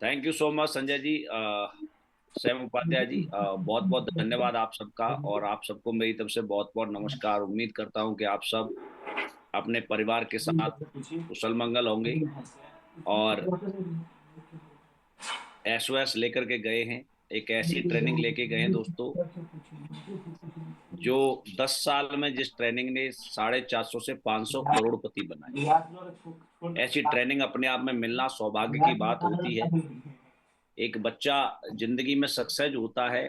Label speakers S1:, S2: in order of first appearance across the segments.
S1: Thank you so much Sanjay ji, Sam Upadhyay ji, बहुत बहुत धन्यवाद आप सबका। और आप सबको मेरी तरफ से बहुत बहुत नमस्कार। उम्मीद करता हूं कि आप सब अपने परिवार के साथ कुशल मंगल होंगे और एसओएस लेकर के गए हैं। एक ऐसी ट्रेनिंग लेके गए हैं दोस्तों, जो 10 साल में जिस ट्रेनिंग ने 450 से 500 करोड़पति बनाए। ऐसी ट्रेनिंग अपने आप में मिलना सौभाग्य की बात होती है। एक बच्चा जिंदगी में सक्सेस होता है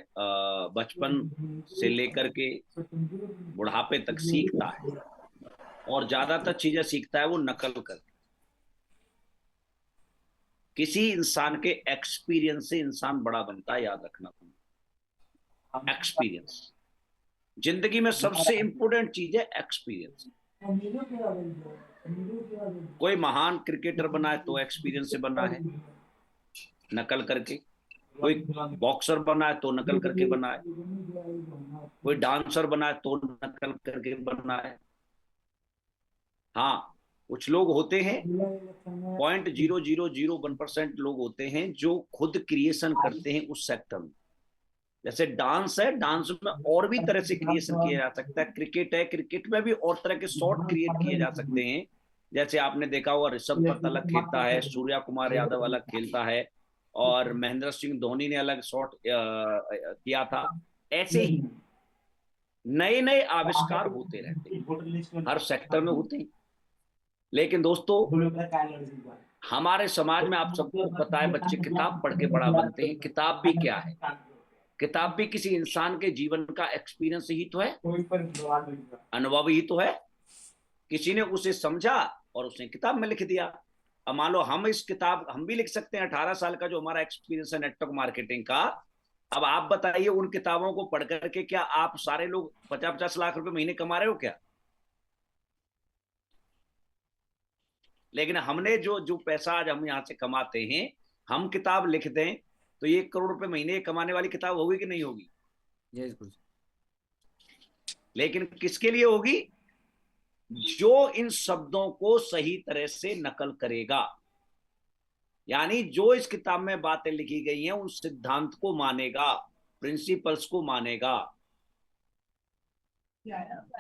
S1: बचपन से लेकर के बुढ़ापे तक सीखता है, और ज्यादातर चीजें सीखता है वो नकल कर। किसी इंसान के एक्सपीरियंस से इंसान बड़ा बनता है, याद रखना तुम। एक्सपीरियंस जिंदगी में सबसे इंपॉर्टेंट चीज है, एक्सपीरियंस। कोई महान क्रिकेटर बना है तो एक्सपीरियंस से बना है, नकल करके। कोई बॉक्सर बना है तो नकल करके बना है। कोई डांसर बना है तो नकल करके बना है। हाँ, कुछ लोग होते हैं, 0.0001% लोग होते हैं जो खुद क्रिएशन करते हैं उस सेक्टर में। जैसे डांस है, डांस में और भी तरह से क्रिएशन किया जा सकता है। क्रिकेट है, क्रिकेट में भी और तरह के शॉट क्रिएट किए जा सकते हैं। जैसे आपने देखा हुआ, ऋषभ पंत अलग खेलता है, सूर्या कुमार यादव अलग खेलता है, और महेंद्र सिंह धोनी ने अलग शॉट किया था। ऐसे ही नए नए आविष्कार होते रहते हैं, हर सेक्टर में होते हैं। लेकिन दोस्तों, हमारे समाज में आप सबको पता है, बच्चे किताब पढ़ के बड़ा बनते हैं। किताब भी क्या है? किताब भी किसी इंसान के जीवन का एक्सपीरियंस ही तो है, अनुभव ही तो है। किसी ने उसे समझा और उसने किताब में लिख दिया। अब मान लो हम इस किताब हम भी लिख सकते हैं, 18 साल का जो हमारा एक्सपीरियंस है नेटवर्क मार्केटिंग का। अब आप बताइए, उन किताबों को पढ़ करके क्या आप सारे लोग 50-50 लाख रुपए महीने कमा रहे हो क्या? लेकिन हमने जो जो पैसा आज हम यहां से कमाते हैं, हम किताब लिख दें तो ये 1 करोड़ रुपए महीने कमाने वाली किताब होगी कि नहीं होगी?
S2: यस गुरु
S1: लेकिन किसके लिए होगी? जो इन शब्दों को सही तरह से नकल करेगा। यानी जो इस किताब में बातें लिखी गई हैं, उन सिद्धांत को मानेगा, प्रिंसिपल्स को मानेगा।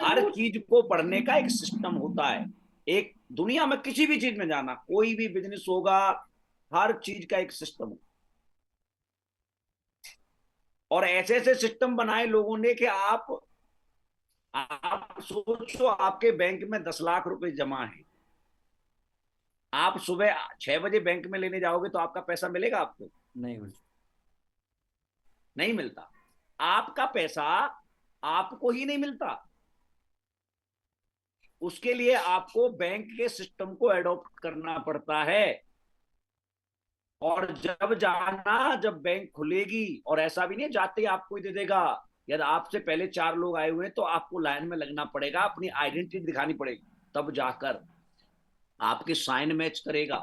S1: हर चीज को पढ़ने का एक सिस्टम होता है। एक दुनिया में किसी भी चीज में जाना, कोई भी बिजनेस होगा, हर चीज का एक सिस्टम हो। और ऐसे ऐसे सिस्टम बनाए लोगों ने कि आप सोचो, आपके बैंक में 10 लाख रुपए जमा है। आप सुबह 6 बजे बैंक में लेने जाओगे तो आपका पैसा मिलेगा आपको?
S2: नहीं गुरु
S1: नहीं मिलता। आपका पैसा आपको ही नहीं मिलता। उसके लिए आपको बैंक के सिस्टम को एडॉप्ट करना पड़ता है। और जब बैंक खुलेगी, और ऐसा भी नहीं जाते ही आपको ही दे देगा। यदि आपसे पहले 4 लोग आए हुए हैं तो आपको लाइन में लगना पड़ेगा, अपनी आइडेंटिटी दिखानी पड़ेगी, तब जाकर आपके साइन मैच करेगा।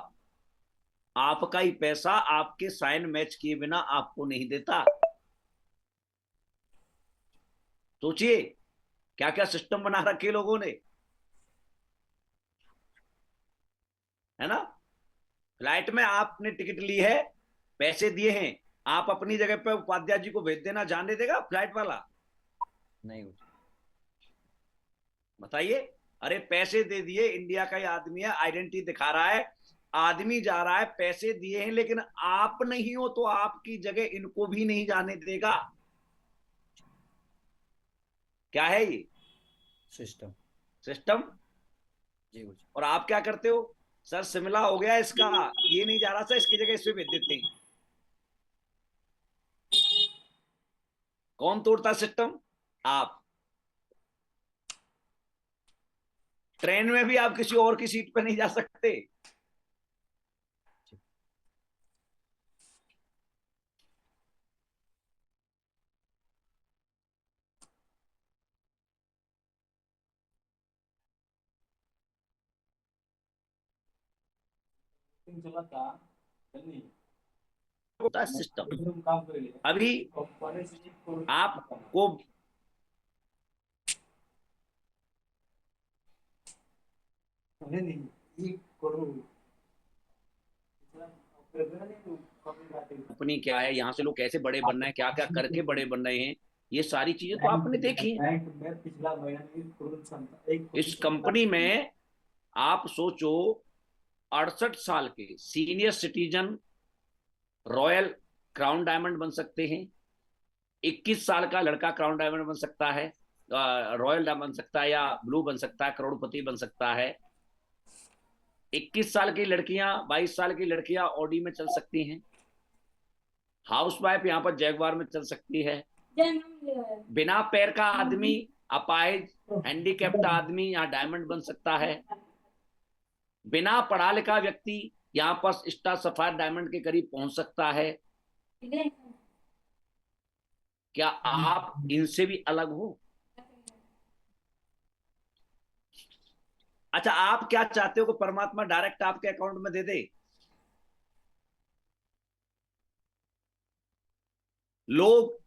S1: आपका ही पैसा आपके साइन मैच किए बिना आपको नहीं देता। सोचिए क्या क्या सिस्टम बना रखे लोगों ने, है ना? फ्लाइट में आपने टिकट ली है, पैसे दिए हैं, आप अपनी जगह पे उपाध्याय जी को भेज देना, जाने देगा फ्लाइट वाला?
S2: नहीं गुरु
S1: बताइए। अरे पैसे दे दिए, इंडिया का ही आदमी है, आइडेंटिटी दिखा रहा है, आदमी जा रहा है, पैसे दिए हैं, लेकिन आप नहीं हो तो आपकी जगह इनको भी नहीं जाने देगा। क्या है ये?
S2: System
S1: system.
S2: जी गुरु
S1: और आप क्या करते हो? सर शिमला हो गया इसका, ये नहीं जा रहा सर, इसकी जगह इस पे भेज देते हैं। कौन तोड़ता सिस्टम? आप। ट्रेन में भी आप किसी और की सीट पे नहीं जा सकते। होता है सिस्टम। अभी आपको कंपनी क्या है, यहाँ से लोग कैसे बड़े बन रहे हैं, क्या क्या करके बड़े बन रहे हैं, ये सारी चीजें तो आपने देखी हैं। इस कंपनी में आप सोचो, 68 साल के senior citizen royal crown diamond बन सकते हैं, 21 साल का लड़का क्राउन डायमंड बन सकता है, रॉयल डायमंड बन सकता है, या ब्लू बन सकता है, करोड़पति बन सकता है। 21 साल की लड़कियां, 22 साल की लड़कियां ऑडी में चल सकती हैं। हाउस वाइफ यहाँ पर जैगवार में चल सकती है। बिना पैर का आदमी, अपाहिज, हैंडीकैप्ट आदमी यहाँ डायमंड बन सकता है। बिना पढ़ा लिखा व्यक्ति यहाँ पर स्टार सफायर डायमंड के करीब पहुंच सकता है। क्या आप इनसे भी अलग हो? अच्छा, आप क्या चाहते हो कि परमात्मा डायरेक्ट आपके अकाउंट में दे दे? लोग,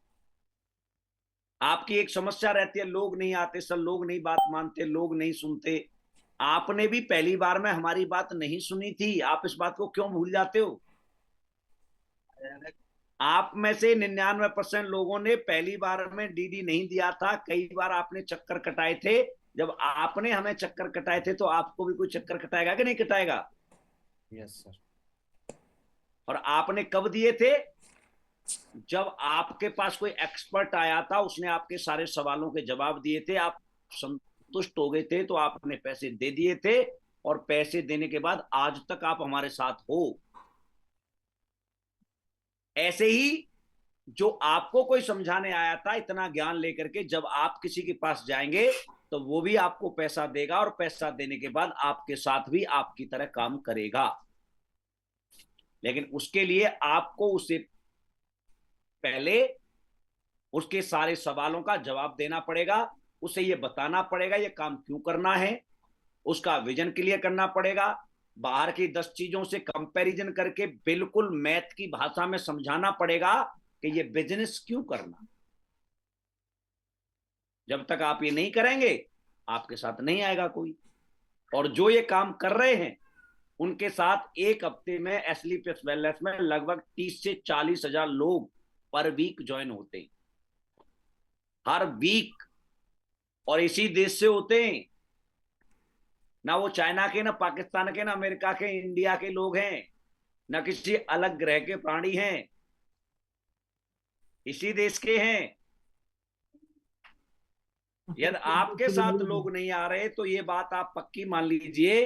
S1: आपकी एक समस्या रहती है, लोग नहीं आते सर, लोग नहीं बात मानते, लोग नहीं सुनते। आपने भी पहली बार में हमारी बात नहीं सुनी थी, आप इस बात को क्यों भूल जाते हो? आप में से 99% लोगों ने पहली बार में डीडी नहीं दिया था, कई बार आपने चक्कर कटाए थे। जब आपने हमें चक्कर कटाए थे तो आपको भी कोई चक्कर कटाएगा कि नहीं कटाएगा?
S2: Yes sir.
S1: और आपने कब दिए थे? जब आपके पास कोई एक्सपर्ट आया था, उसने आपके सारे सवालों के जवाब दिए थे, आप संतुष्ट हो गए थे, तो आपने पैसे दे दिए थे। और पैसे देने के बाद आज तक आप हमारे साथ हो। ऐसे ही जो आपको कोई समझाने आया था इतना ज्ञान लेकर के, जब आप किसी के पास जाएंगे तो वो भी आपको पैसा देगा, और पैसा देने के बाद आपके साथ भी आपकी तरह काम करेगा। लेकिन उसके लिए आपको उसे पहले उसके सारे सवालों का जवाब देना पड़ेगा, उसे ये बताना पड़ेगा ये काम क्यों करना है, उसका विजन क्लियर करना पड़ेगा, बाहर की 10 चीजों से कंपैरिजन करके बिल्कुल मैथ की भाषा में समझाना पड़ेगा कि ये बिजनेस क्यों करना। जब तक आप ये नहीं करेंगे, आपके साथ नहीं आएगा कोई। और जो ये काम कर रहे हैं, उनके साथ एक हफ्ते में एसलीपीएस वेलनेस में लगभग 30 से 40 हजार लोग पर वीक ज्वाइन होते हैं, हर वीक। और इसी देश से होते हैं, ना वो चाइना के, ना पाकिस्तान के, ना अमेरिका के, इंडिया के लोग हैं, ना किसी अलग ग्रह के प्राणी हैं, इसी देश के हैं। यदि आपके साथ लोग नहीं आ रहे तो ये बात आप पक्की मान लीजिए,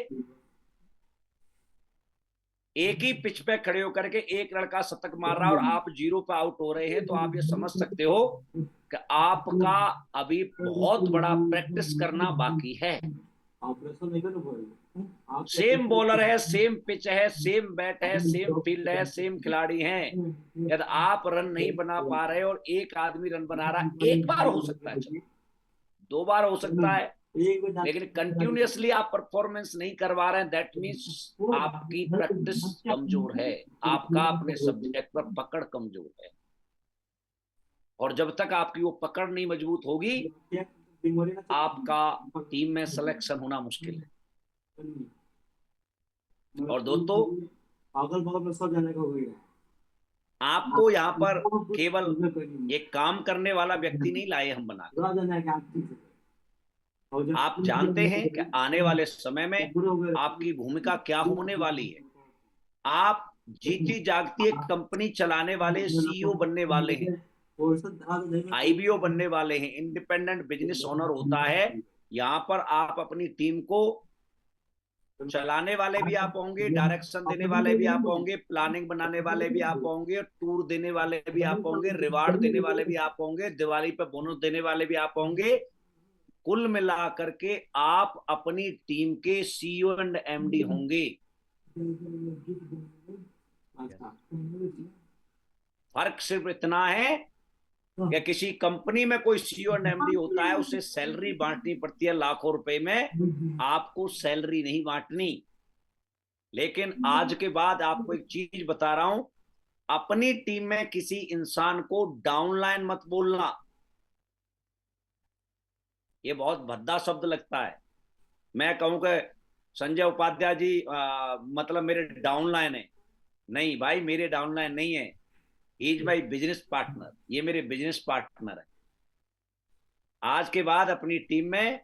S1: एक ही पिच पे खड़े होकर के एक लड़का शतक मार रहा है और आप जीरो पे आउट हो रहे हैं, तो आप ये समझ सकते हो कि आपका अभी बहुत बड़ा प्रैक्टिस करना बाकी है। सेम बॉलर है, सेम पिच है, सेम बैट है, सेम फील्ड है, सेम खिलाड़ी हैं। यदि आप रन नहीं बना पा रहे और एक आदमी रन बना रहा है, एक बार हो सकता है, चलो 2 बार हो सकता है, लेकिन कंटिन्यूअसली आप परफॉर्मेंस नहीं करवा रहे हैं, दैट मीन्स आपकी प्रैक्टिस कमजोर है, आपका अपने सब्जेक्ट पर पकड़ कमजोर है। और जब तक आपकी वो पकड़ नहीं मजबूत होगी, आपका टीम में सिलेक्शन होना मुश्किल है। और दोस्तों, आपको यहाँ पर केवल एक काम करने वाला व्यक्ति नहीं लाए हम बना, आप जानते हैं कि आने वाले समय में आपकी भूमिका क्या होने वाली है। आप जीती जागती एक कंपनी चलाने वाले सीईओ बनने वाले हैं, आईबीओ बनने वाले हैं, इंडिपेंडेंट बिजनेस ओनर होता है। यहाँ पर आप अपनी टीम को चलाने वाले भी आप होंगे, डायरेक्शन देने वाले भी आप होंगे, प्लानिंग बनाने वाले भी आप होंगे, टूर देने वाले भी आप होंगे, रिवार्ड देने वाले भी आप होंगे, दिवाली पे बोनस देने वाले भी आप होंगे। कुल मिला करके आप अपनी टीम के सीईओ एंड एमडी होंगे। फर्क सिर्फ इतना है कि किसी कंपनी में कोई सीईओ एंड एमडी होता है, उसे सैलरी बांटनी पड़ती है लाखों रुपए में, आपको सैलरी नहीं बांटनी। लेकिन आज के बाद आपको एक चीज बता रहा हूं, अपनी टीम में किसी इंसान को डाउनलाइन मत बोलना। ये बहुत भद्दा शब्द लगता है, मैं कहूं कि संजय उपाध्याय जी मतलब मेरे डाउनलाइन है, नहीं भाई, मेरे डाउनलाइन नहीं है, इज माई बिजनेस पार्टनर, ये मेरे बिजनेस पार्टनर है। आज के बाद अपनी टीम में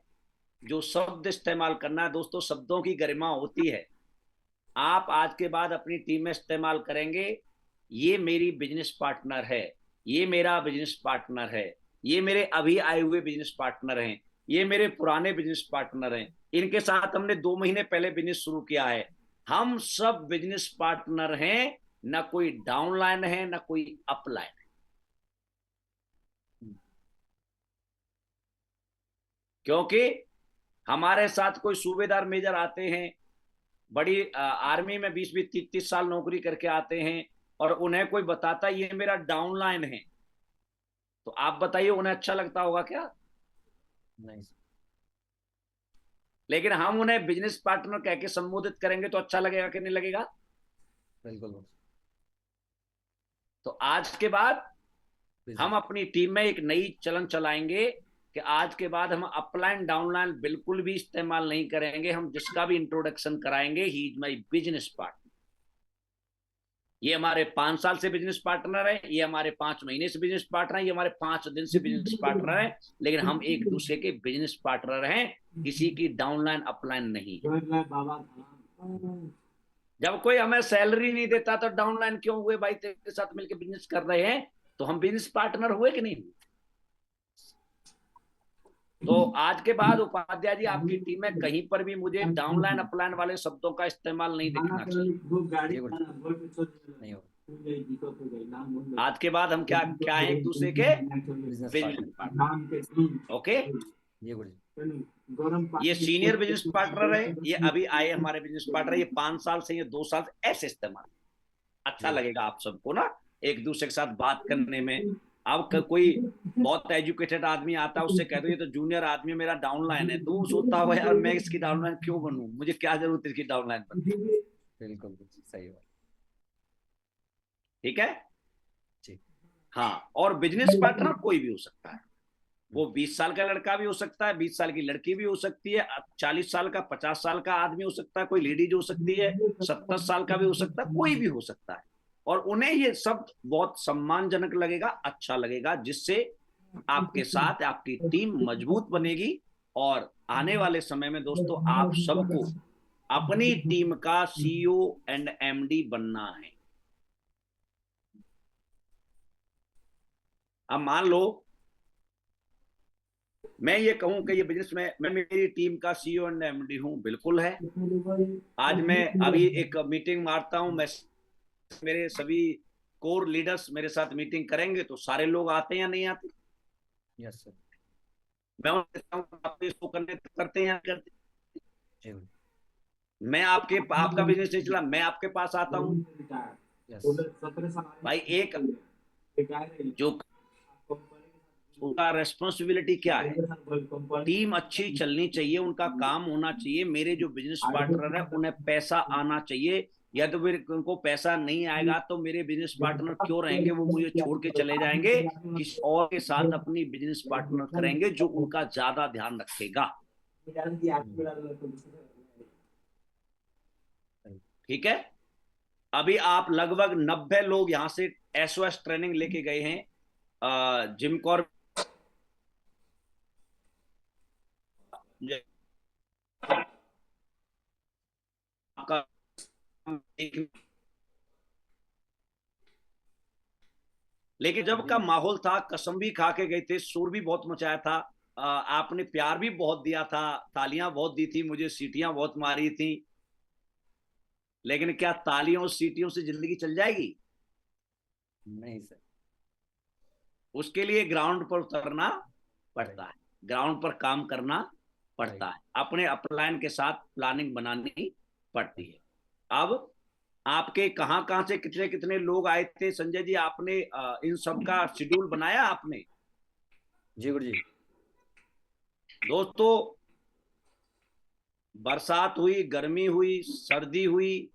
S1: जो शब्द इस्तेमाल करना है दोस्तों, शब्दों की गरिमा होती है, आप आज के बाद अपनी टीम में इस्तेमाल करेंगे, ये मेरी बिजनेस पार्टनर है, ये मेरा बिजनेस पार्टनर है, ये मेरे अभी आए हुए बिजनेस पार्टनर हैं, ये मेरे पुराने बिजनेस पार्टनर हैं, इनके साथ हमने 2 महीने पहले बिजनेस शुरू किया है, हम सब बिजनेस पार्टनर हैं, ना कोई डाउनलाइन है ना कोई अपलाइन है। क्योंकि हमारे साथ कोई सूबेदार मेजर आते हैं, बड़ी आर्मी में 20-20 30-30 साल नौकरी करके आते हैं, और उन्हें कोई बताता ये मेरा डाउनलाइन है, तो आप बताइए उन्हें अच्छा लगता होगा क्या?
S2: नहीं सर।
S1: लेकिन हम उन्हें बिजनेस पार्टनर कह के संबोधित करेंगे तो अच्छा लगेगा कि नहीं लगेगा?
S2: बिल्कुल बॉस।
S1: तो आज के बाद हम
S2: बिजनेस।
S1: अपनी टीम में एक नई चलन चलाएंगे कि आज के बाद हम अपलाइन डाउनलाइन बिल्कुल भी इस्तेमाल नहीं करेंगे, हम जिसका भी इंट्रोडक्शन कराएंगे he is my business partner. ये हमारे 5 साल से बिजनेस पार्टनर है, ये हमारे 5 महीने से बिजनेस पार्टनर है, ये हमारे 5 दिन से बिजनेस पार्टनर है, लेकिन हम एक दूसरे के बिजनेस पार्टनर हैं, किसी की डाउनलाइन अपलाइन नहीं। जब कोई हमें सैलरी नहीं देता तो डाउनलाइन क्यों हुए भाई? तेरे साथ मिलकर बिजनेस कर रहे हैं तो हम बिजनेस पार्टनर हुए कि नहीं हुए? तो आज के बाद उपाध्याय जी, आपकी टीम में कहीं पर भी मुझे डाउनलाइन अपलाइन वाले शब्दों का इस्तेमाल नहीं दिखना चाहिए।
S2: जी गुरु जी। नहीं होगा।
S1: आज के बाद हम क्या क्या हैं? एक दूसरे के
S2: business
S1: business
S2: partner.
S1: Partner. Okay,
S2: जी गुरु जी।
S1: ये सीनियर बिजनेस पार्टनर है, ये अभी आए हमारे बिजनेस पार्टनर, ये 5 साल से, ये 2 साल से, ऐसे इस्तेमाल
S2: जी
S1: अच्छा
S2: गुरु।
S1: लगेगा आप सबको ना, एक दूसरे के साथ बात करने में। अब कोई बहुत एजुकेटेड आदमी आता है, उससे कहते हो ये तो जूनियर आदमी मेरा डाउनलाइन है, तो वो सोचता होगा यार मैं इसकी डाउनलाइन क्यों बनूं, मुझे क्या जरूरत है इसकी डाउनलाइन बनने की?
S2: बिल्कुल गुरु जी, सही बात।
S1: ठीक है।
S2: जी।
S1: हाँ, और बिजनेस पार्टनर कोई भी हो सकता है, वो 20 साल का लड़का भी हो सकता है, 20 साल की लड़की भी हो सकती है, 40 साल का 50 साल का आदमी हो सकता है, कोई लेडीज हो सकती है, 70 साल का भी हो सकता है, कोई भी हो सकता है, और उन्हें ये शब्द बहुत सम्मानजनक लगेगा, अच्छा लगेगा, जिससे आपके साथ आपकी टीम मजबूत बनेगी, और आने वाले समय में दोस्तों आप सबको अपनी टीम का सीईओ एंड एमडी बनना है। अब मान लो मैं ये कहूं कि ये बिजनेस में मैं मेरी टीम का सीईओ एंड एमडी हूं, बिल्कुल है। आज मैं अभी एक मीटिंग मारता हूं, मैं मेरे सभी कोर लीडर्स मेरे साथ मीटिंग करेंगे तो सारे लोग आते हैं या नहीं आते?
S2: Yes sir.
S1: मैं उन्हें कहता हूं आप इसको करने करते हैं या नहीं करते?
S2: जी गुरु।
S1: मैं आपका बिजनेस नहीं चला, मैं आपके पास आता हूं।
S2: यस।
S1: भाई एक जो उसका रेस्पॉन्सिबिलिटी क्या है, टीम अच्छी चलनी चाहिए, उनका काम होना चाहिए, मेरे जो बिजनेस पार्टनर है उन्हें पैसा आना चाहिए, या तो फिर उनको पैसा नहीं आएगा तो मेरे बिजनेस पार्टनर क्यों रहेंगे, वो मुझे छोड़ के चले जाएंगे, किसी और के साथ अपनी बिजनेस पार्टनर करेंगे जो उनका ज्यादा ध्यान रखेगा। ठीक है। अभी आप लगभग 90 लोग यहाँ से एसओएस ट्रेनिंग लेके गए हैं, जिम कॉर आपका लेकिन जब का माहौल था, कसम भी खा के गए थे, शोर भी बहुत मचाया था, आपने प्यार भी बहुत दिया था, तालियां बहुत दी थी, मुझे सीटियां बहुत मारी थी, लेकिन क्या तालियों और सीटियों से जिंदगी चल जाएगी?
S2: नहीं सर।
S1: उसके लिए ग्राउंड पर उतरना पड़ता है, ग्राउंड पर काम करना पड़ता है, अपने अपलाइन के साथ प्लानिंग बनानी पड़ती है। अब आपके कहां कहां से कितने कितने लोग आए थे संजय जी, आपने इन सब का शेड्यूल बनाया आपने?
S2: जी गुरु जी।
S1: दोस्तों, बरसात हुई, गर्मी हुई, सर्दी हुई,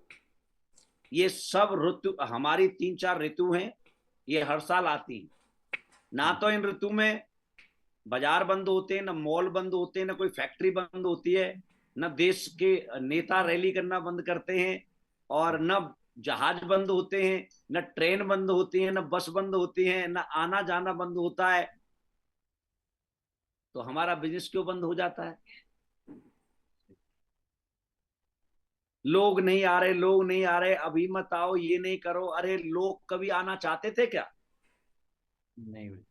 S1: ये सब ऋतु हमारी 3-4 ऋतु हैं, ये हर साल आती हैं। ना तो इन ऋतु में बाजार बंद होते हैं, ना मॉल बंद होते हैं, ना कोई फैक्ट्री बंद होती है, ना देश के नेता रैली करना बंद करते हैं, और न जहाज बंद होते हैं, न ट्रेन बंद होती है, न बस बंद होती है, न आना जाना बंद होता है, तो हमारा बिजनेस क्यों बंद हो जाता है? लोग नहीं आ रहे, लोग नहीं आ रहे, अभी मत आओ, ये नहीं करो। अरे लोग कभी आना चाहते थे क्या?
S2: नहीं गुरु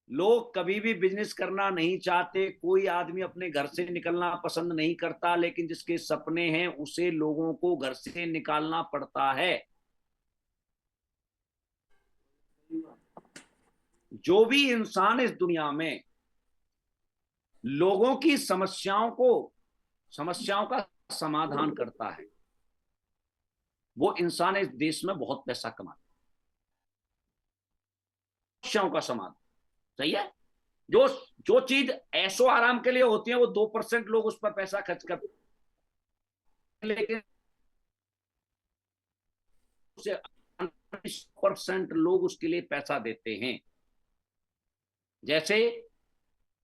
S1: लोग कभी भी बिजनेस करना नहीं चाहते। कोई आदमी अपने घर से निकलना पसंद नहीं करता, लेकिन जिसके सपने हैं उसे लोगों को घर से निकालना पड़ता है। जो भी इंसान इस दुनिया में लोगों की समस्याओं का समाधान करता है, वो इंसान इस देश में बहुत पैसा कमाता है। समस्याओं का समाधान, सही है। जो जो चीज ऐशो आराम के लिए होती है, वो 2% लोग उस पर पैसा खर्च करते हैं, लेकिन उसे 90% लोग उसके लिए पैसा देते हैं। जैसे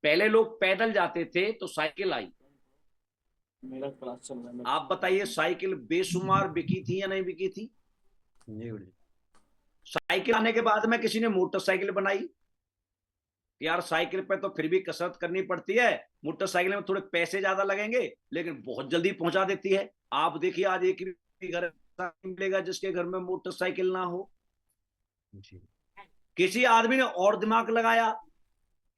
S1: पहले लोग पैदल जाते थे तो साइकिल आई।
S3: मेरा क्लास चल रहा है।
S1: आप बताइए, साइकिल बेशुमार बिकी थी या नहीं बिकी थी?
S2: जी गुरु जी
S1: साइकिल आने के बाद में किसी ने मोटरसाइकिल बनाई। यार साइकिल पे तो फिर भी कसरत करनी पड़ती है, मोटरसाइकिल में थोड़े पैसे ज्यादा लगेंगे, लेकिन बहुत जल्दी पहुंचा देती है। आप देखिए, आज एक भी घर ऐसा नहीं मिलेगा जिसके घर में मोटरसाइकिल ना हो।
S2: जी
S1: किसी आदमी ने और दिमाग लगाया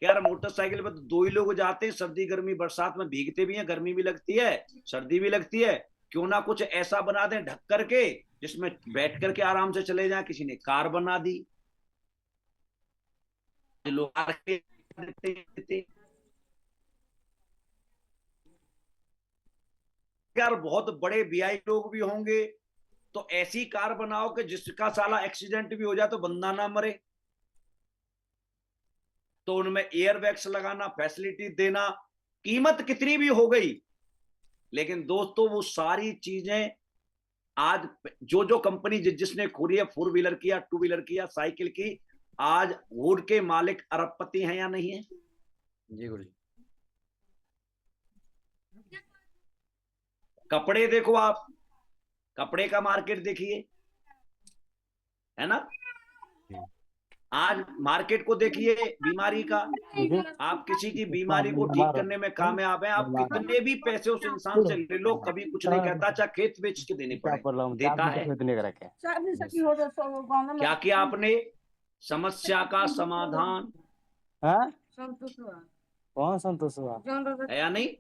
S1: कि यार मोटरसाइकिल पे तो दो ही लोग जाते हैं, सर्दी गर्मी बरसात में भीगते भी हैं, गर्मी भी लगती है, सर्दी भी लगती है, क्यों ना कुछ ऐसा बना दें ढक करके जिसमें बैठ करके आराम से चले जाएं। किसी ने कार बना दी, लोग देते। यार बहुत बड़े वीआई लोग भी होंगे, तो ऐसी कार बनाओ कि जिसका साला एक्सीडेंट भी हो जाए तो बंदा ना मरे, तो उनमें एयर बैग्स लगाना, फैसिलिटी देना, कीमत कितनी भी हो गई। लेकिन दोस्तों वो सारी चीजें आज जो जो कंपनी जिसने खोली है, 4 व्हीलर की या 2 व्हीलर की या साइकिल की, आज वुड के मालिक अरबपति हैं या नहीं है?
S2: जी गुरु जी
S1: कपड़े देखो आप, कपड़े का मार्केट देखिए, है ना?
S2: जी
S1: आज मार्केट को देखिए बीमारी का। आप किसी की बीमारी को ठीक करने में कामयाब हैं, आप कितने भी पैसे उस इंसान से ले लो, कभी कुछ नहीं कहता, चाहे खेत बेच के देने पड़े, देता है। क्या किया आपने? समस्या का समाधान
S3: कौन संतोष हुआ?
S1: है या नहीं?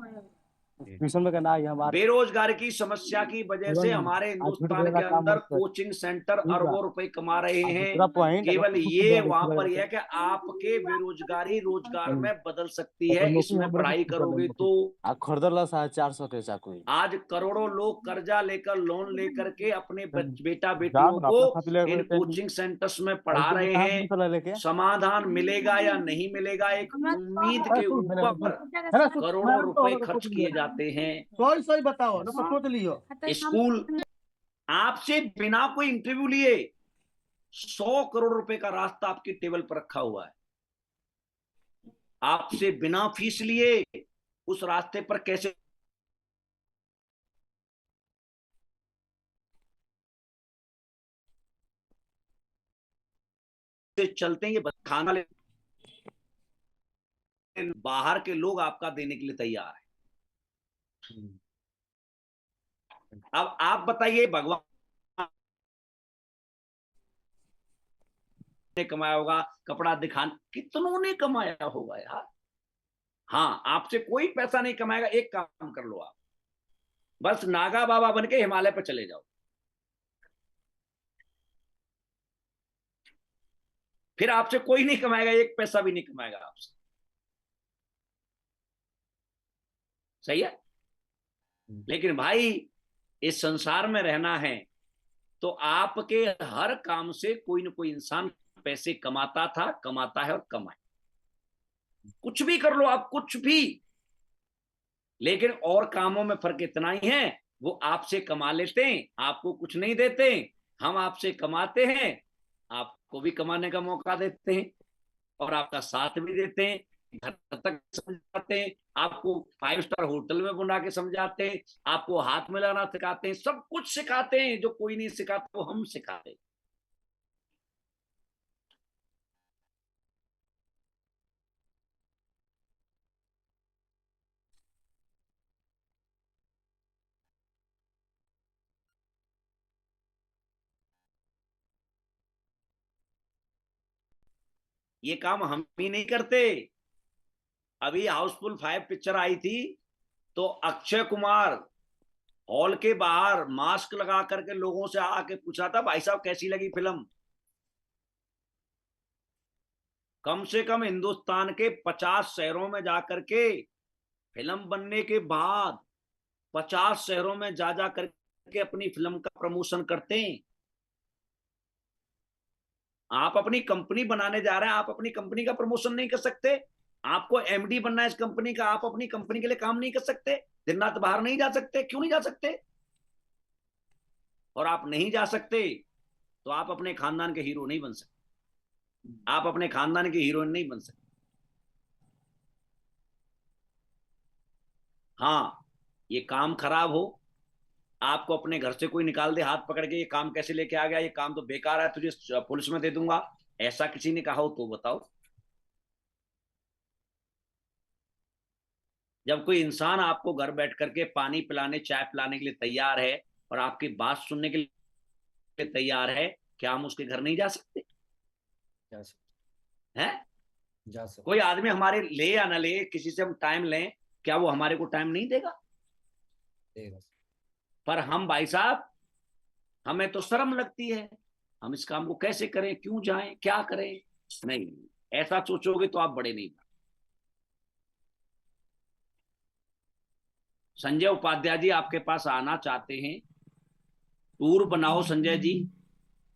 S3: ट्यूशन में करना है हमारे।
S1: बेरोजगार की समस्या की वजह से हमारे हिंदुस्तान के अंदर कोचिंग सेंटर अरबों रुपए कमा रहे हैं। केवल ये वहां पर यह है कि आपके बेरोजगारी रोजगार में बदल सकती है, इसमें पढ़ाई करोगे तो।
S3: खरीदल 450 के चाकू।
S1: आज करोड़ों लोग कर्जा लेकर, लोन लेकर के अपने बेटा बेटियों को इन कोचिंग सेंटर्स में पढ़ा रहे हैं। समाधान मिलेगा या नहीं मिलेगा, एक उम्मीद के ऊपर करोड़ों रुपए खर्च किए जाते हैं।
S3: सही बताओ ना, सोच लियो।
S1: स्कूल आपसे बिना कोई इंटरव्यू लिए 100 करोड़ रुपए का रास्ता आपकी टेबल पर रखा हुआ है। आपसे बिना फीस लिए उस रास्ते पर कैसे चलते हैं, ये खाना ले, बाहर के लोग आपका देने के लिए तैयार है। अब आप बताइए, भगवान ने कमाया होगा, कपड़ा दिखाना कितनों ने कमाया होगा यार। हाँ, आपसे कोई पैसा नहीं कमाएगा। एक काम कर लो, आप बस नागा बाबा बन के हिमालय पर चले जाओ, फिर आपसे कोई नहीं कमाएगा, एक पैसा भी नहीं कमाएगा आपसे। सही है। लेकिन भाई इस संसार में रहना है तो आपके हर काम से कोई ना कोई इंसान पैसे कमाता था, कमाता है और कमाए। कुछ भी कर लो आप, कुछ भी। लेकिन और कामों में फर्क इतना ही है, वो आपसे कमा लेते हैं, आपको कुछ नहीं देते। हम आपसे कमाते हैं, आपको भी कमाने का मौका देते हैं और आपका साथ भी देते हैं। घर तक समझाते हैं, आपको 5 स्टार होटल में बुला के समझाते हैं, आपको हाथ मिलाना सिखाते हैं, सब कुछ सिखाते हैं। जो कोई नहीं सिखाता वो हम सिखाते हैं। ये काम हम ही नहीं करते। अभी हाउसफुल 5 पिक्चर आई थी, तो अक्षय कुमार हॉल के बाहर मास्क लगा करके लोगों से आके पूछा था, भाई साहब कैसी लगी फिल्म। कम से कम हिंदुस्तान के 50 शहरों में जाकर के, फिल्म बनने के बाद 50 शहरों में जा जा करके अपनी फिल्म का प्रमोशन करते हैं। आप अपनी कंपनी बनाने जा रहे हैं, आप अपनी कंपनी का प्रमोशन नहीं कर सकते? आपको एमडी बनना है इस कंपनी का, आप अपनी कंपनी के लिए काम नहीं कर सकते? दिन रात बाहर नहीं जा सकते? क्यों नहीं जा सकते? और आप नहीं जा सकते तो आप अपने खानदान के हीरो नहीं बन सकते, आप अपने खानदान के हीरोइन नहीं बन सकते। हाँ, ये काम खराब हो, आपको अपने घर से कोई निकाल दे हाथ पकड़ के, ये काम कैसे लेके आ गया, ये काम तो बेकार है, तुझे पुलिस में दे दूंगा, ऐसा किसी ने कहा हो तो बताओ। जब कोई इंसान आपको घर बैठ करके पानी पिलाने, चाय पिलाने के लिए तैयार है और आपकी बात सुनने के लिए तैयार है, क्या हम उसके घर नहीं जा सकते?
S2: जा सकते
S1: हैं?
S2: जा सकते
S1: कोई आदमी हमारे ले या ना ले, किसी से हम टाइम लें, क्या वो हमारे को टाइम नहीं देगा?
S2: देगा।
S1: पर हम भाई साहब, हमें तो शर्म लगती है, हम इस काम को कैसे करें, क्यों जाएं, क्या करें? नहीं, ऐसा सोचोगे तो आप बड़े नहीं। संजय उपाध्याय जी आपके पास आना चाहते हैं, टूर बनाओ संजय जी,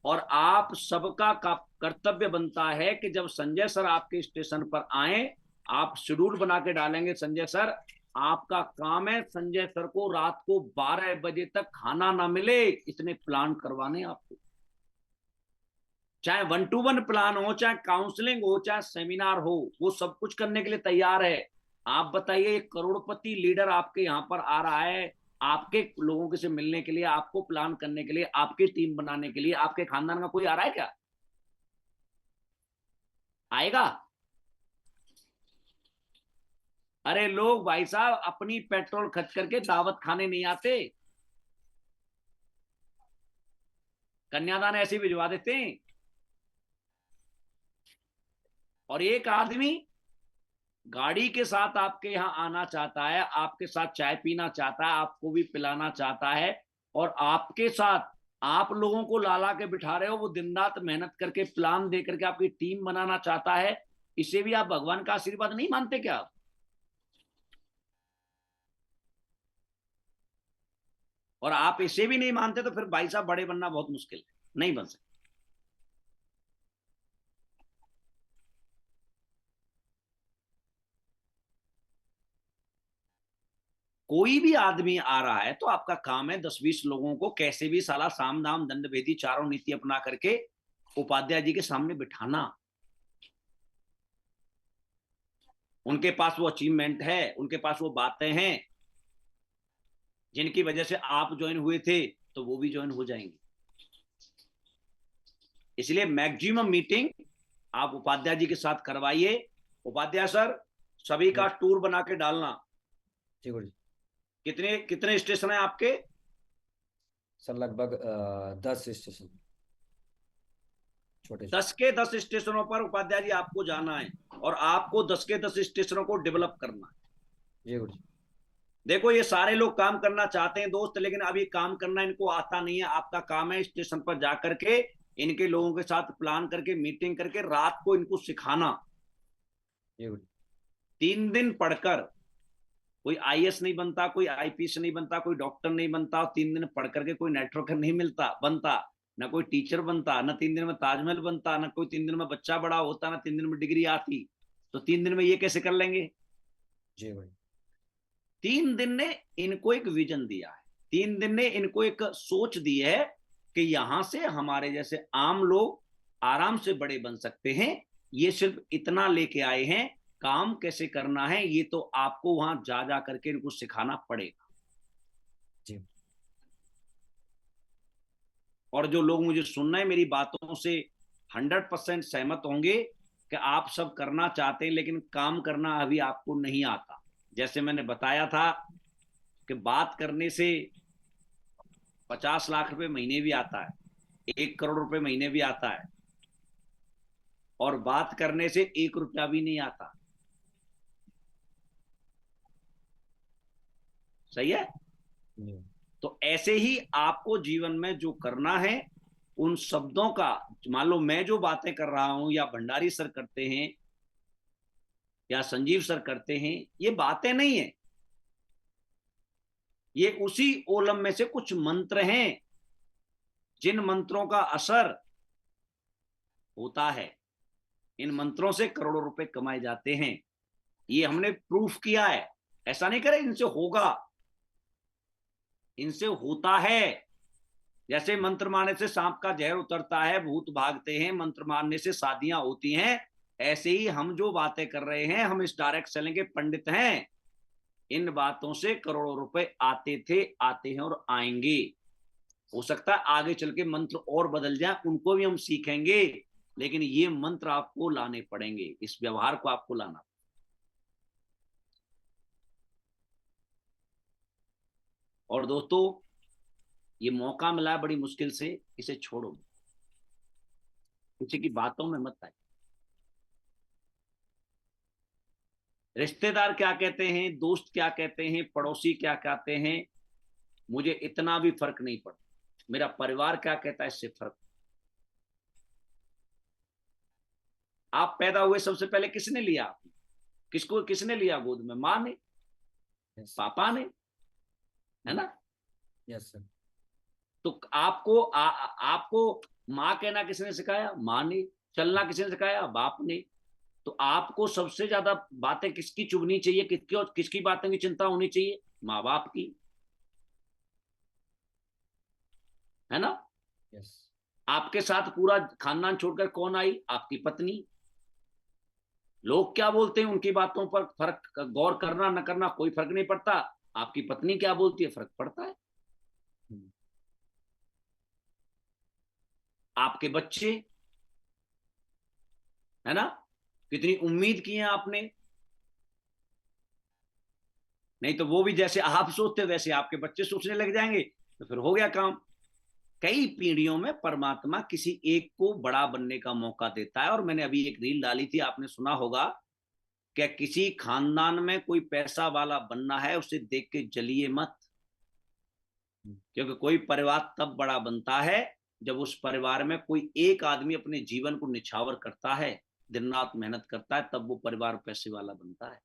S1: और आप सबका कर्तव्य बनता है कि जब संजय सर आपके स्टेशन पर आए, आप शेड्यूल बना के डालेंगे, संजय सर आपका काम है संजय सर को रात को 12 बजे तक खाना ना मिले, इतने प्लान करवाने आपको। चाहे 1-to-1 प्लान हो, चाहे काउंसलिंग हो, चाहे सेमिनार हो, वो सब कुछ करने के लिए तैयार है। आप बताइए, एक करोड़पति लीडर आपके यहाँ पर आ रहा है आपके लोगों के से मिलने के लिए, आपको प्लान करने के लिए, आपकी टीम बनाने के लिए, आपके खानदान का कोई आ रहा है क्या? आएगा? अरे लोग भाई साहब अपनी पेट्रोल खर्च करके दावत खाने नहीं आते, कन्यादान ऐसे भिजवा देते हैं। और एक आदमी गाड़ी के साथ आपके यहाँ आना चाहता है, आपके साथ चाय पीना चाहता है, आपको भी पिलाना चाहता है, और आपके साथ आप लोगों को लाला के बिठा रहे हो, वो दिन रात मेहनत करके प्लान दे करके आपकी टीम बनाना चाहता है, इसे भी आप भगवान का आशीर्वाद नहीं मानते क्या? और आप इसे भी नहीं मानते तो फिर भाई साहब बड़े बनना बहुत मुश्किल है, नहीं बन सकते। कोई भी आदमी आ रहा है तो आपका काम है 10-20 लोगों को कैसे भी साला साम दाम दंड भेदी चारों नीति अपना करके उपाध्याय जी के सामने बिठाना। उनके पास वो अचीवमेंट है, उनके पास वो बातें हैं जिनकी वजह से आप ज्वाइन हुए थे, तो वो भी ज्वाइन हो जाएंगे। इसलिए मैक्सिमम मीटिंग आप उपाध्याय जी के साथ करवाइए। उपाध्याय सर सभी का टूर बना के डालना।
S2: जी गुरु जी।
S1: कितने कितने स्टेशन है आपके?
S2: सर लगभग 10 स्टेशन, छोटे
S1: 10 के 10 स्टेशनों पर उपाध्याय जी आपको जाना है, और आपको 10 के 10 स्टेशनों को डेवलप करना है।
S2: जी गुरु जी।
S1: देखो ये सारे लोग काम करना चाहते हैं दोस्त, लेकिन अभी काम करना इनको आता नहीं है। आपका काम है स्टेशन पर जाकर के इनके लोगों के साथ प्लान करके मीटिंग करके रात को इनको सिखाना। 3 दिन पढ़कर कोई आईएएस नहीं बनता, कोई आईपीएस नहीं बनता, कोई डॉक्टर नहीं बनता। 3 दिन पढ़ करके कोई नेटवर्कर नहीं बनता, ना कोई टीचर बनता, ना 3 दिन में ताजमहल बनता, ना कोई 3 दिन में बच्चा बड़ा होता, ना 3 दिन में डिग्री आती। तो 3 दिन में ये कैसे कर लेंगे?
S2: जी भाई।
S1: 3 दिन ने इनको एक विजन दिया है, 3 दिन ने इनको एक सोच दी है कि यहां से हमारे जैसे आम लोग आराम से बड़े बन सकते हैं। ये सिर्फ इतना लेके आए हैं काम कैसे करना है ये तो आपको वहां जा जा करके इनको सिखाना पड़ेगा।
S2: जी।
S1: और जो लोग मुझे सुन रहे हैं मेरी बातों से 100% सहमत होंगे कि आप सब करना चाहते हैं लेकिन काम करना अभी आपको नहीं आता। जैसे मैंने बताया था कि बात करने से 50 लाख रुपए महीने भी आता है, 1 करोड़ रुपए महीने भी आता है, और बात करने से 1 रुपया भी नहीं आता। सही है?
S2: जी।
S1: तो ऐसे ही आपको जीवन में जो करना है उन शब्दों का, मान लो मैं जो बातें कर रहा हूं या भंडारी सर करते हैं या संजीव सर करते हैं, ये बातें नहीं है, ये उसी ओलम में से कुछ मंत्र हैं जिन मंत्रों का असर होता है। इन मंत्रों से करोड़ों रुपए कमाए जाते हैं, ये हमने प्रूफ किया है। ऐसा नहीं करे इनसे होगा, इनसे होता है। जैसे मंत्र मारने से सांप का जहर उतरता है, भूत भागते हैं, मंत्र मारने से शादियां होती हैं, ऐसे ही हम जो बातें कर रहे हैं, हम इस डायरेक्ट सेलिंग के पंडित हैं। इन बातों से करोड़ों रुपए आते थे, आते हैं और आएंगे। हो सकता है आगे चल के मंत्र और बदल जाए, उनको भी हम सीखेंगे, लेकिन ये मंत्र आपको लाने पड़ेंगे, इस व्यवहार को आपको लाना। और दोस्तों ये मौका मिला है बड़ी मुश्किल से, इसे छोड़ो, किसी की बातों में मत आए। रिश्तेदार क्या कहते हैं, दोस्त क्या कहते हैं, पड़ोसी क्या कहते हैं, मुझे इतना भी फर्क नहीं पड़ता। मेरा परिवार क्या कहता है, इससे फर्क। आप पैदा हुए सबसे पहले किसने लिया? आपने किसको, किसने लिया गोद में? माँ ने, पापा ने, है ना?
S2: Yes sir.
S1: तो आपको माँ कहना किसने सिखाया? माँ ने। चलना किसने सिखाया? बाप ने। तो आपको सबसे ज्यादा बातें किसकी चुभनी चाहिए, किसकी और किसकी बातों की चिंता होनी चाहिए? माँ बाप की, है ना?
S2: यस।
S1: आपके साथ पूरा खानदान छोड़कर कौन आई? आपकी पत्नी। लोग क्या बोलते हैं उनकी बातों पर फर्क, गौर करना न करना कोई फर्क नहीं पड़ता। आपकी पत्नी क्या बोलती है, फर्क पड़ता है। आपके बच्चे, है ना? कितनी उम्मीद की है आपने, नहीं तो वो भी जैसे आप सोचते वैसे आपके बच्चे सोचने लग जाएंगे, तो फिर हो गया काम। कई पीढ़ियों में परमात्मा किसी एक को बड़ा बनने का मौका देता है। और मैंने अभी एक रील डाली थी, आपने सुना होगा, क्या किसी खानदान में कोई पैसा वाला बनना है, उसे देख के जलिए मत, क्योंकि कोई परिवार तब बड़ा बनता है जब उस परिवार में कोई एक आदमी अपने जीवन को निछावर करता है, दिन रात मेहनत करता है, तब वो परिवार पैसे वाला बनता है।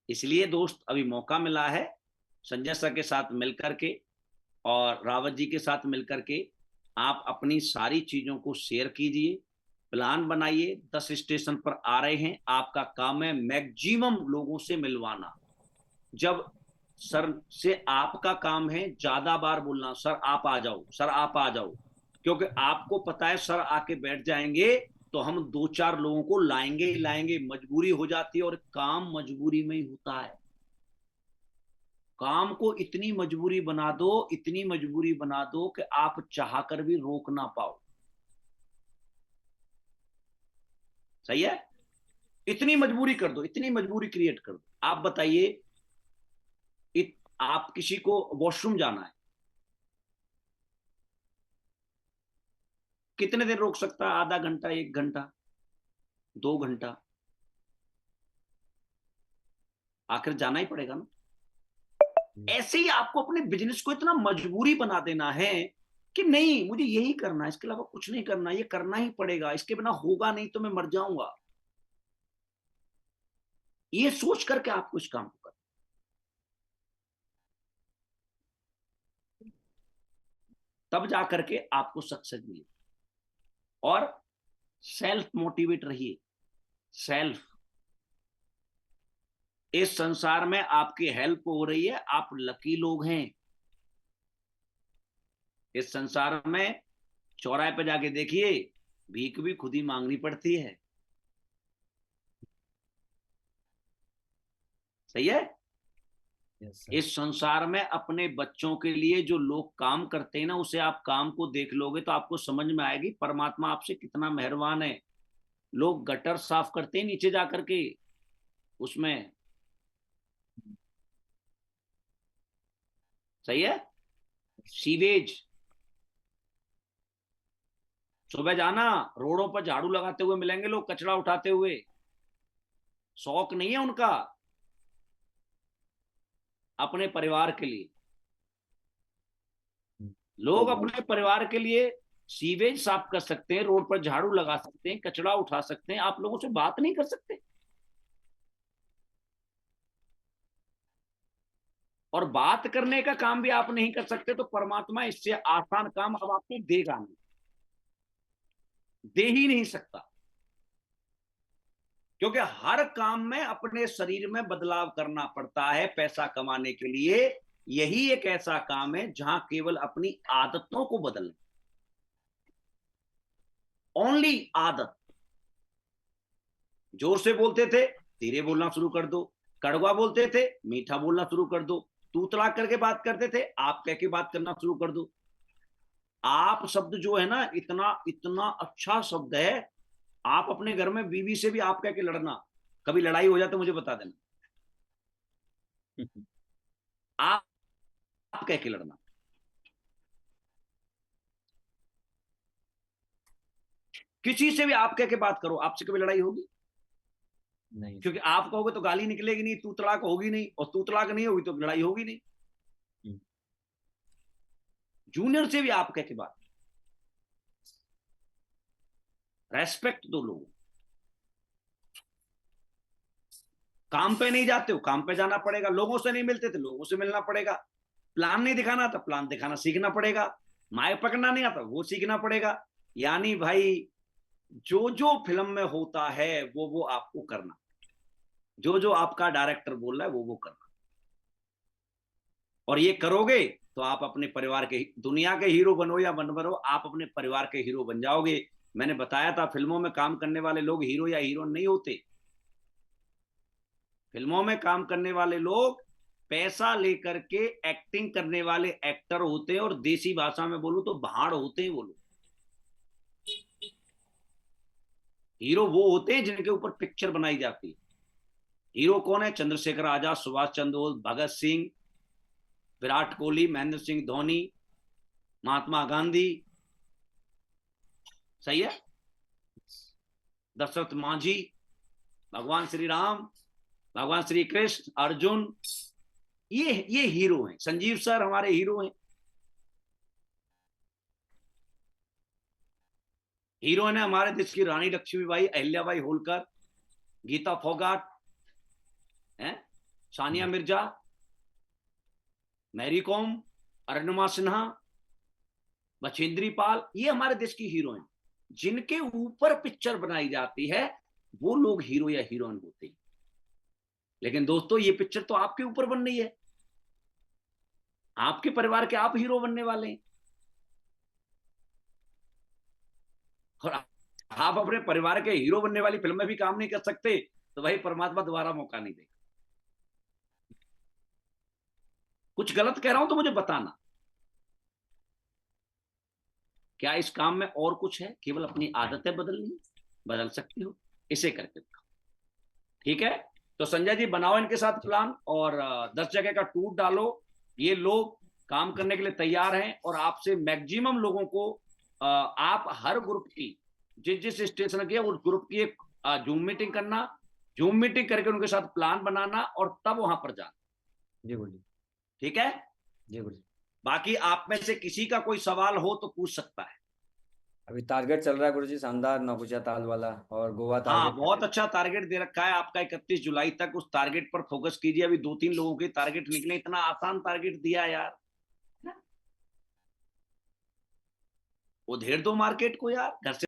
S1: इसलिए दोस्त अभी मौका मिला है संजय सर के साथ मिलकर के और रावत जी के साथ मिलकर के आप अपनी सारी चीजों को शेयर कीजिए, प्लान बनाइए। 10 स्टेशन पर आ रहे हैं, आपका काम है मैक्सिमम लोगों से मिलवाना। जब सर से आपका काम है ज्यादा बार बोलना, सर आप आ जाओ, सर आप आ जाओ, क्योंकि आपको पता है सर आके बैठ जाएंगे तो हम 2-4 लोगों को लाएंगे ही लाएंगे, मजबूरी हो जाती है। और काम मजबूरी में ही होता है। काम को इतनी मजबूरी बना दो, इतनी मजबूरी बना दो कि आप चाहकर भी रोक ना पाओ। सही है? इतनी मजबूरी कर दो, इतनी मजबूरी क्रिएट कर दो। आप बताइए, आप किसी को वॉशरूम जाना है, कितने देर रोक सकता है? आधा घंटा, 1 घंटा, 2 घंटा, आखिर जाना ही पड़ेगा ना। ऐसे ही आपको अपने बिजनेस को इतना मजबूरी बना देना है कि नहीं मुझे यही करना है, इसके अलावा कुछ नहीं करना, ये करना ही पड़ेगा, इसके बिना होगा नहीं तो मैं मर जाऊंगा। ये सोच करके आपको इस काम को करना, तब जाकर के आपको सक्सेस मिले। और सेल्फ मोटिवेट रहिए। सेल्फ, इस संसार में आपकी हेल्प हो रही है, आप लकी लोग हैं। इस संसार में चौराहे पे जाके देखिए, भीख भी खुद ही मांगनी पड़ती है। सही है।
S2: Yes sir.
S1: इस संसार में अपने बच्चों के लिए जो लोग काम करते हैं ना, उसे आप काम को देख लोगे तो आपको समझ में आएगी परमात्मा आपसे कितना मेहरबान है। लोग गटर साफ करते हैं नीचे जाकर के, उसमें। सही है। सीवेज, सुबह जाना, रोडों पर झाड़ू लगाते हुए मिलेंगे लोग, कचरा उठाते हुए। शौक नहीं है उनका अपने परिवार के लिए। लोग अपने परिवार के लिए सीवेज साफ कर सकते हैं, रोड पर झाड़ू लगा सकते हैं, कचरा उठा सकते हैं, आप लोगों से बात नहीं कर सकते। और बात करने का काम भी आप नहीं कर सकते, तो परमात्मा इससे आसान काम अब आपको देगा नहीं, दे ही नहीं सकता। क्योंकि हर काम में अपने शरीर में बदलाव करना पड़ता है पैसा कमाने के लिए। यही एक ऐसा काम है जहां केवल अपनी आदतों को बदलना, ओनली आदत। जोर से बोलते थे, धीरे बोलना शुरू कर दो। कड़वा बोलते थे, मीठा बोलना शुरू कर दो। तू तड़ाक करके बात करते थे, आप कह के बात करना शुरू कर दो। आप शब्द जो है ना, इतना इतना अच्छा शब्द है। आप अपने घर में बीवी से भी आप कह के लड़ना, कभी लड़ाई हो जाए तो मुझे बता देना। आप कह के लड़ना। किसी से भी आप कह के बात करो, आपसे कभी लड़ाई होगी?
S2: नहीं।
S1: क्योंकि आप कहोगे तो गाली निकलेगी नहीं, तू तड़ाक होगी नहीं, और तू तड़ाक नहीं होगी तो लड़ाई होगी नहीं। जूनियर से भी आप कह के बात, रेस्पेक्ट दो लोगों। काम पे नहीं जाते हो, काम पे जाना पड़ेगा। लोगों से नहीं मिलते थे, लोगों से मिलना पड़ेगा। प्लान नहीं दिखाना था, प्लान दिखाना सीखना पड़ेगा। माइक पकड़ना नहीं आता, वो सीखना पड़ेगा। यानी भाई, जो जो फिल्म में होता है वो आपको करना। जो जो आपका डायरेक्टर बोल रहा है वो करना। और ये करोगे तो आप अपने परिवार के, दुनिया के हीरो बनो या बन बनो, आप अपने परिवार के हीरो बन जाओगे। मैंने बताया था, फिल्मों में काम करने वाले लोग हीरो या हीरोइन नहीं होते। फिल्मों में काम करने वाले लोग पैसा लेकर के एक्टिंग करने वाले एक्टर होते हैं, और देसी भाषा में बोलूं तो भाड़ होते हैं वो लोग। हीरो वो होते हैं जिनके ऊपर पिक्चर बनाई जाती है। हीरो कौन है? चंद्रशेखर आजाद, सुभाष चंद्र बोस, भगत सिंह, विराट कोहली, महेंद्र सिंह धोनी, महात्मा गांधी। सही है। दशरथ मांझी, भगवान श्री राम, भगवान श्री कृष्ण, अर्जुन, ये हीरो हैं। संजीव सर हमारे हीरो हैं। हीरोइन है हमारे देश की रानी लक्ष्मीबाई, अहिल्याबाई होलकर, गीता फोगाट, हैं, सानिया मिर्जा, मैरी कॉम, अरुणिमा सिन्हा, बछेंद्री पाल। ये हमारे देश की हीरोइन, जिनके ऊपर पिक्चर बनाई जाती है वो लोग हीरो या हीरोइन होते हैं। लेकिन दोस्तों, ये पिक्चर तो आपके ऊपर बन रही है, आपके परिवार के आप हीरो बनने वाले हैं। और आप अपने परिवार के हीरो बनने वाली फिल्म में भी काम नहीं कर सकते, तो भाई परमात्मा दोबारा मौका नहीं देगा। कुछ गलत कह रहा हूं तो मुझे बताना। क्या इस काम में और कुछ है? केवल अपनी आदतें बदलनी, बदल सकती हो, इसे करके दिखाओ। ठीक है। तो संजय जी, बनाओ इनके साथ प्लान, और 10 जगह का टूर डालो। ये लोग काम करने के लिए तैयार हैं, और आपसे मैक्सिमम लोगों को आप हर ग्रुप की, जिस जिस स्टेशन की है उस ग्रुप की एक जूम मीटिंग करना। जूम मीटिंग करके उनके साथ प्लान बनाना, और तब वहां पर जाना।
S2: जी गुरुजी।
S1: ठीक है।
S2: जी गुरुजी।
S1: बाकी आप में से किसी का कोई सवाल हो तो पूछ सकता है।
S2: अभी टारगेट चल रहा है गुरुजी, शानदार नौकुचिया ताल वाला, और गोवा
S1: हाँ,
S2: टारगेट।
S1: बहुत अच्छा टारगेट दे रखा है आपका 31 जुलाई तक। उस टारगेट पर फोकस कीजिए। अभी 2-3 लोगों के टारगेट निकले, इतना आसान टारगेट दिया यार। उधेड़ दो मार्केट को यार, घर से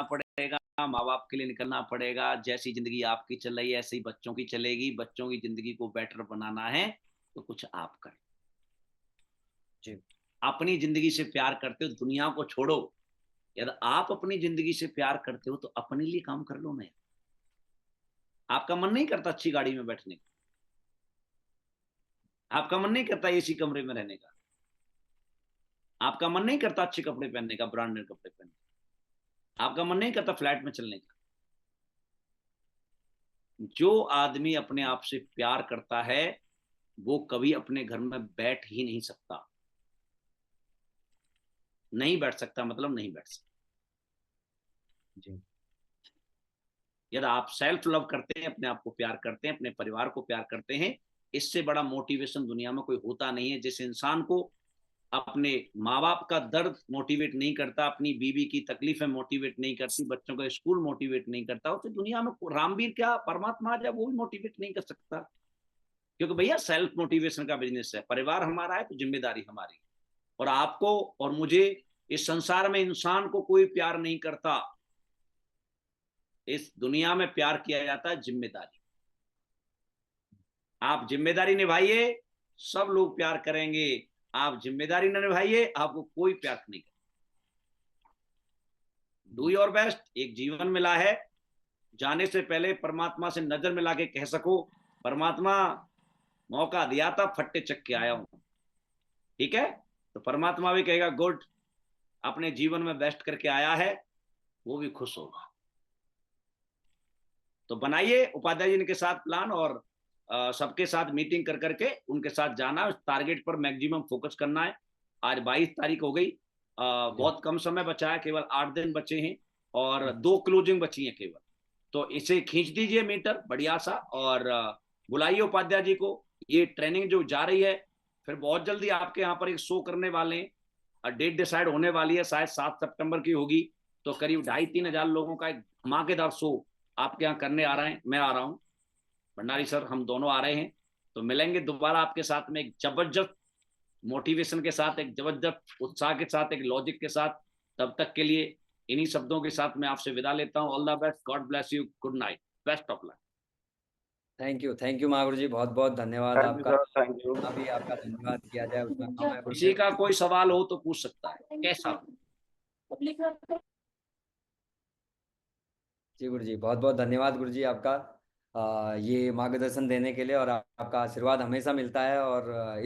S1: पड़े। माँ बाप के लिए निकलना पड़ेगा। जैसी जिंदगी आपकी चल रही है ऐसे ही बच्चों की चलेगी। बच्चों की जिंदगी को बेटर बनाना है तो कुछ आप कर।
S2: जी।
S1: अपनी जिंदगी से प्यार करते हो, दुनिया को छोड़ो। यदि आप अपनी जिंदगी से प्यार करते हो तो अपने लिए काम कर लो ना। आपका मन नहीं करता अच्छी गाड़ी में बैठने का? आपका मन नहीं करता एसी कमरे में रहने का? आपका मन नहीं करता अच्छे कपड़े पहनने का, ब्रांडेड कपड़े पहनने का? आपका मन नहीं करता फ्लैट में चलने का? जो आदमी अपने आप से प्यार करता है वो कभी अपने घर में बैठ ही नहीं सकता। नहीं बैठ सकता मतलब नहीं बैठ सकता।
S2: जी।
S1: यदि आप सेल्फ लव करते हैं, अपने आप को प्यार करते हैं, अपने परिवार को प्यार करते हैं, इससे बड़ा मोटिवेशन दुनिया में कोई होता नहीं है। जिस इंसान को अपने माँ बाप का दर्द मोटिवेट नहीं करता, अपनी बीवी की तकलीफें मोटिवेट नहीं करती, बच्चों का स्कूल मोटिवेट नहीं करता, उसे दुनिया में रामवीर क्या परमात्मा जब वो भी मोटिवेट नहीं कर सकता। क्योंकि भैया सेल्फ मोटिवेशन का बिजनेस है। परिवार हमारा है तो जिम्मेदारी हमारी। और आपको और मुझे, इस संसार में इंसान को कोई प्यार नहीं करता। इस दुनिया में प्यार किया जाता है जिम्मेदारी। आप जिम्मेदारी निभाइए, सब लोग प्यार करेंगे। आप जिम्मेदारी न निभाइए, आपको कोई प्यार नहीं करेगा। Do your best. एक जीवन मिला है, जाने से पहले परमात्मा से नजर मिला के कह सको, परमात्मा मौका दिया था, फट्टे चक के आया हूं। ठीक है, तो परमात्मा भी कहेगा गुड, अपने जीवन में बेस्ट करके आया है, वो भी खुश होगा। तो बनाइए उपाध्याय जी के साथ प्लान, और सबके साथ मीटिंग कर करके उनके साथ जाना, टारगेट पर मैक्सिमम फोकस करना है। आज 22 तारीख हो गई, बहुत कम समय बचा है, केवल 8 दिन बचे हैं और 2 क्लोजिंग बची हैं केवल। तो इसे खींच दीजिए मीटर बढ़िया सा, और बुलाइए उपाध्याय जी को। ये ट्रेनिंग जो जा रही है, फिर बहुत जल्दी आपके यहाँ पर एक शो करने वाले हैं। डेट डिसाइड होने वाली है, शायद 7 सितंबर की होगी। तो करीब 2,500-3 हजार लोगों का एक धमाकेदार शो आपके यहाँ करने आ रहे हैं। मैं आ रहा हूँ, भंडारी सर, हम दोनों आ रहे हैं। तो मिलेंगे दोबारा आपके साथ में एक जबरदस्त मोटिवेशन के साथ, एक जबरदस्त उत्साह के साथ, एक लॉजिक के साथ। तब तक के लिए इन्हीं शब्दों के साथ मैं आपसे विदा लेता हूँ। All the best, God bless you, good night, best of luck.
S2: Thank you Mahaguru ji, बहुत बहुत धन्यवाद
S4: थैंक यू
S2: आपका।
S4: Sir, thank you.
S2: अभी आपका धन्यवाद किया जाए उसमें कम है गुरु
S1: किसी
S2: जी।
S1: का कोई सवाल हो तो पूछ सकता है, कैसा?
S2: जी गुरु जी, बहुत बहुत धन्यवाद गुरु जी आपका, ये मार्गदर्शन देने के लिए, और आपका आशीर्वाद हमेशा मिलता है। और इस